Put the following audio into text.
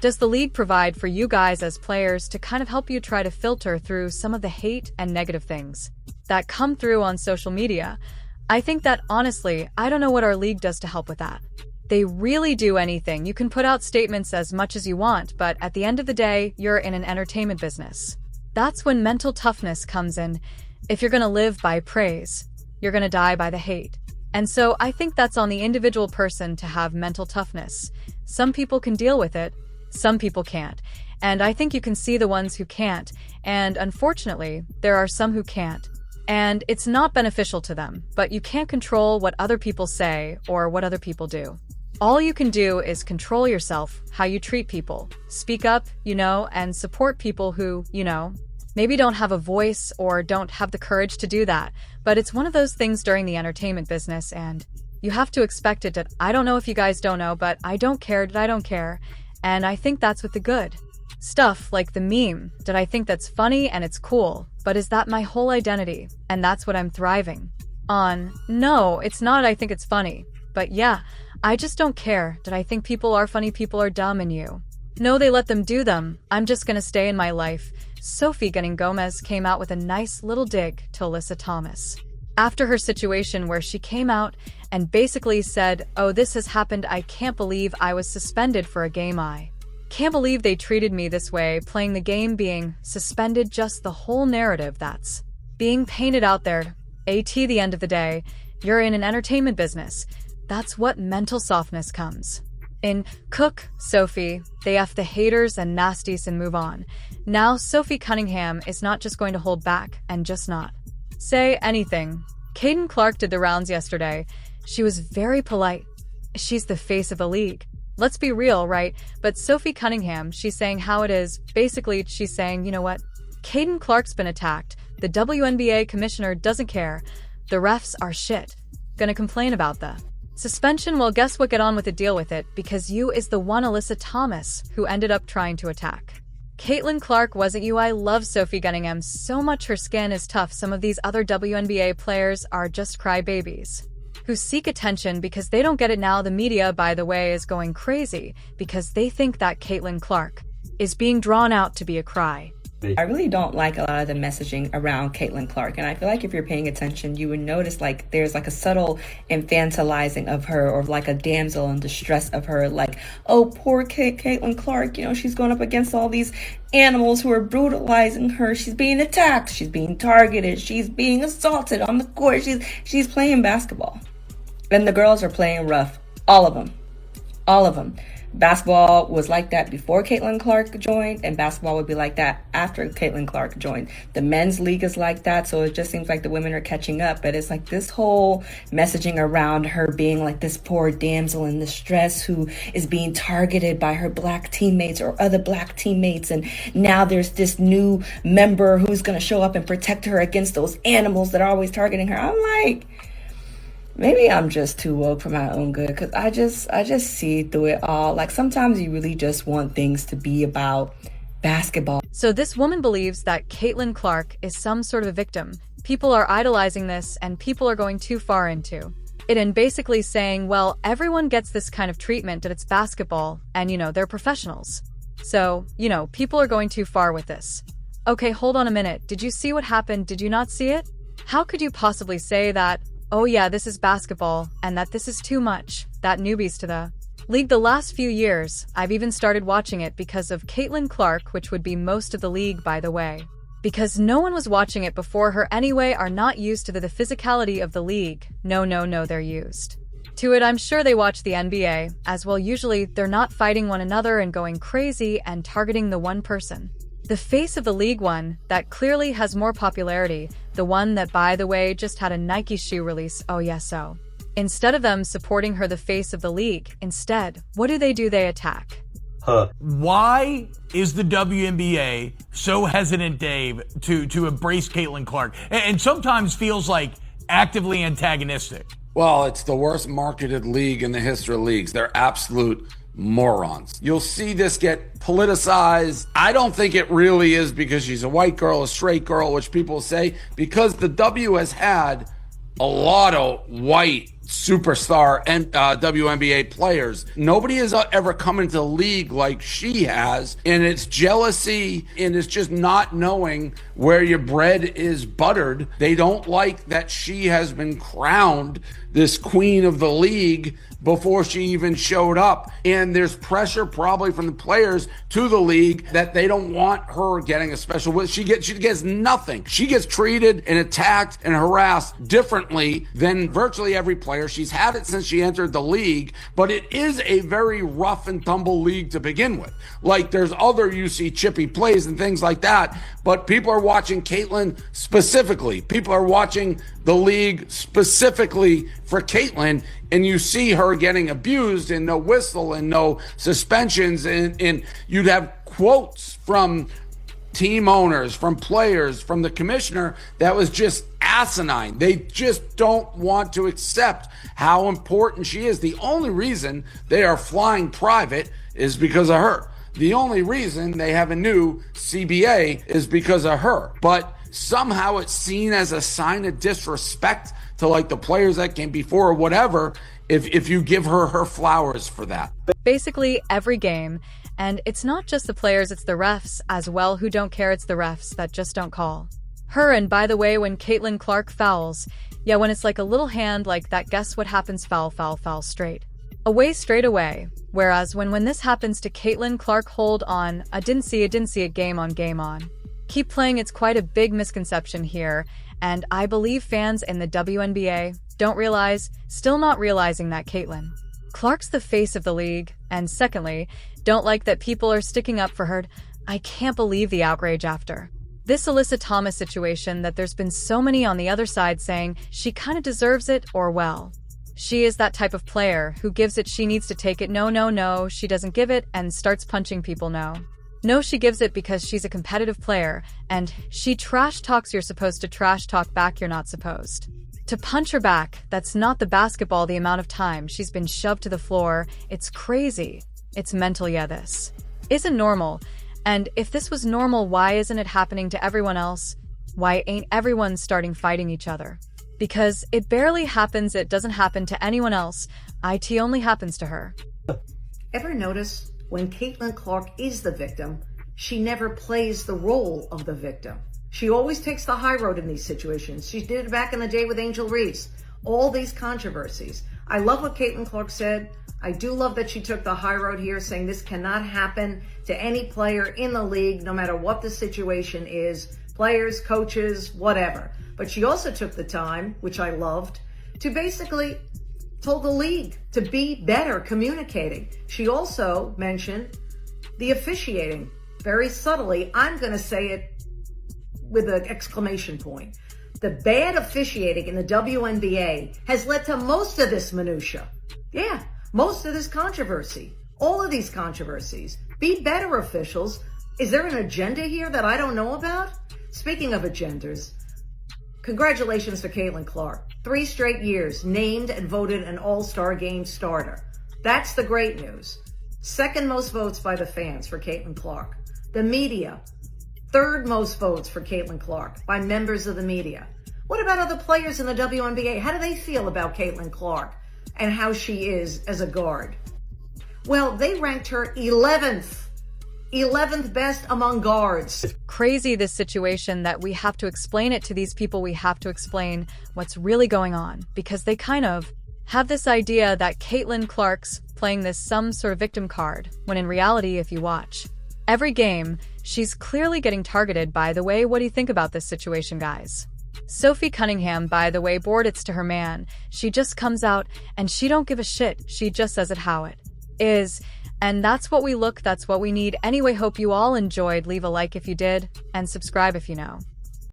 Does the league provide for you guys as players to kind of help you try to filter through some of the hate and negative things that come through on social media? I think that honestly, I don't know what our league does to help with that. They really do anything. You can put out statements as much as you want, but at the end of the day, you're in an entertainment business. That's when mental toughness comes in. If you're going to live by praise, you're going to die by the hate. And so I think that's on the individual person to have mental toughness. Some people can deal with it, some people can't. And I think you can see the ones who can't. And unfortunately, there are some who can't. And it's not beneficial to them, but you can't control what other people say or what other people do. All you can do is control yourself, how you treat people, speak up, and support people who, maybe don't have a voice or don't have the courage to do that. But it's one of those things during the entertainment business, and you have to expect it. I don't know if you guys don't know, but I don't care that I don't care. And I think that's with the good stuff, like the meme, that I think that's funny and it's cool. But is that my whole identity? And that's what I'm thriving on? No, it's not. I think it's funny. But yeah, I just don't care that I think people are funny, people are dumb, and no, they let them do them. I'm just gonna stay in my life. Sophie Gomez came out with a nice little dig to Alyssa Thomas after her situation where she came out and basically said, "Oh, this has happened. I can't believe I was suspended for a game. I can't believe they treated me this way, playing the game, being suspended, just the whole narrative that's being painted out there. At the end of the day, you're in an entertainment business. That's what mental softness comes in. Cook, Sophie, they F the haters and nasties and move on. Now, Sophie Cunningham is not just going to hold back and just not say anything. Caitlin Clark did the rounds yesterday. She was very polite. She's the face of the league. Let's be real, right? But Sophie Cunningham, she's saying how it is. Basically, she's saying, you know what? Caitlin Clark's been attacked. The WNBA commissioner doesn't care. The refs are shit. Gonna complain about the suspension? Well, guess what? Get on with it, deal with it, because you is the one Alyssa Thomas who ended up trying to attack Caitlin Clark, wasn't you? I love Sophie Cunningham so much. Her skin is tough. Some of these other WNBA players are just crybabies who seek attention because they don't get it now. The media, by the way, is going crazy because they think that Caitlin Clark is being drawn out to be a cry. I really don't like a lot of the messaging around Caitlin Clark, and I feel like if you're paying attention, you would notice like there's like a subtle infantilizing of her, or like a damsel in distress of her, like, oh, poor Caitlin Clark, she's going up against all these animals who are brutalizing her. She's being attacked, she's being targeted, she's being assaulted on the court. She's playing basketball, and the girls are playing rough. All of them. Basketball was like that before Caitlin Clark joined, and basketball would be like that after Caitlin Clark joined. The men's league is like that, so it just seems like the women are catching up. But it's like this whole messaging around her being like this poor damsel in distress who is being targeted by her black teammates or other black teammates, and now there's this new member who's going to show up and protect her against those animals that are always targeting her. I'm like, maybe I'm just too woke for my own good, because I just see through it all. Like, sometimes you really just want things to be about basketball. So this woman believes that Caitlin Clark is some sort of a victim. People are idolizing this, and people are going too far into it and basically saying, well, everyone gets this kind of treatment, that it's basketball, and they're professionals. So, people are going too far with this. Okay, hold on a minute. Did you see what happened? Did you not see it? How could you possibly say that, oh yeah, this is basketball, and that this is too much, that newbies to the league? The last few years, I've even started watching it because of Caitlin Clark, which would be most of the league, by the way. Because no one was watching it before her anyway, are not used to the physicality of the league. No, they're used to it. I'm sure they watch the NBA as well. Usually, they're not fighting one another and going crazy and targeting the one person. The face of the league, one that clearly has more popularity, the one that, by the way, just had a Nike shoe release. Oh yes, so instead of them supporting her, the face of the league, instead, what do? They attack. Why is the WNBA so hesitant, Dave, to embrace Caitlin Clark, and sometimes feels like actively antagonistic? Well, it's the worst marketed league in the history of leagues. They're absolute morons. You'll see this get politicized. I don't think it really is because she's a white girl, a straight girl, which people say, because the W has had a lot of white superstar and WNBA players. Nobody has ever come into the league like she has, and it's jealousy and it's just not knowing where your bread is buttered. They don't like that she has been crowned this queen of the league before she even showed up. And there's pressure probably from the players to the league that they don't want her getting a special. She gets nothing. She gets treated and attacked and harassed differently than virtually every player. She's had it since she entered the league, but it is a very rough and tumble league to begin with. Like, there's other UC chippy plays and things like that, but people are watching Caitlin specifically. People are watching the league specifically for Caitlin, and you see her getting abused and no whistle and no suspensions, and you'd have quotes from team owners, from players, from the commissioner that was just asinine. They just don't want to accept how important she is. The only reason they are flying private is because of her. The only reason they have a new CBA is because of her. But somehow it's seen as a sign of disrespect to like the players that came before or whatever if you give her her flowers for that. Basically every game, and it's not just the players, it's the refs as well who don't care. It's the refs that just don't call. Her, and by the way, when Caitlin Clark fouls, yeah, when it's like a little hand like that, guess what happens? Foul, foul, foul, straight straight away. Whereas when this happens to Caitlin Clark, hold on, I didn't see it, game on. Keep playing. It's quite a big misconception here, and I believe fans in the WNBA don't realize, still not realizing that Caitlin Clark's the face of the league, and secondly, don't like that people are sticking up for her. I can't believe the outrage after this Alyssa Thomas situation, that there's been so many on the other side saying she kind of deserves it, or well, she is that type of player who gives it, she needs to take it. No, she doesn't give it and starts punching people. No, she gives it because she's a competitive player, and she trash talks. You're supposed to trash talk back. You're not supposed to punch her back. That's not the basketball. The amount of time she's been shoved to the floor, it's crazy. It's mental. Yeah, this isn't normal. And if this was normal, why isn't it happening to everyone else? Why ain't everyone starting fighting each other? Because it barely happens. It doesn't happen to anyone else. It only happens to her. Ever notice when Caitlin Clark is the victim, she never plays the role of the victim? She always takes the high road in these situations. She did it back in the day with Angel Reese. All these controversies. I love what Caitlin Clark said. I do love that she took the high road here, saying this cannot happen to any player in the league, no matter what the situation is, players, coaches, whatever. But she also took the time, which I loved, to basically told the league to be better communicating. She also mentioned the officiating very subtly. I'm going to say it with an exclamation point. The bad officiating in the WNBA has led to most of this minutia. Yeah, most of this controversy. All of these controversies. Be better, officials. Is there an agenda here that I don't know about? Speaking of agendas, congratulations to Caitlin Clark. 3 straight years named and voted an All-Star Game starter. That's the great news. 2nd most votes by the fans for Caitlin Clark. The media, 3rd most votes for Caitlin Clark by members of the media. What about other players in the WNBA? How do they feel about Caitlin Clark and how she is as a guard? Well, they ranked her 11th best among guards. Crazy, this situation, that we have to explain it to these people. We have to explain what's really going on, because they kind of have this idea that Caitlin Clark's playing this some sort of victim card, when in reality, if you watch every game, she's clearly getting targeted. By the way, what do you think about this situation, guys? Sophie Cunningham, by the way, bored it's to her man. She just comes out and she don't give a shit. She just says it how it is. And that's what we need. Anyway, hope you all enjoyed. Leave a like if you did, and subscribe if you know.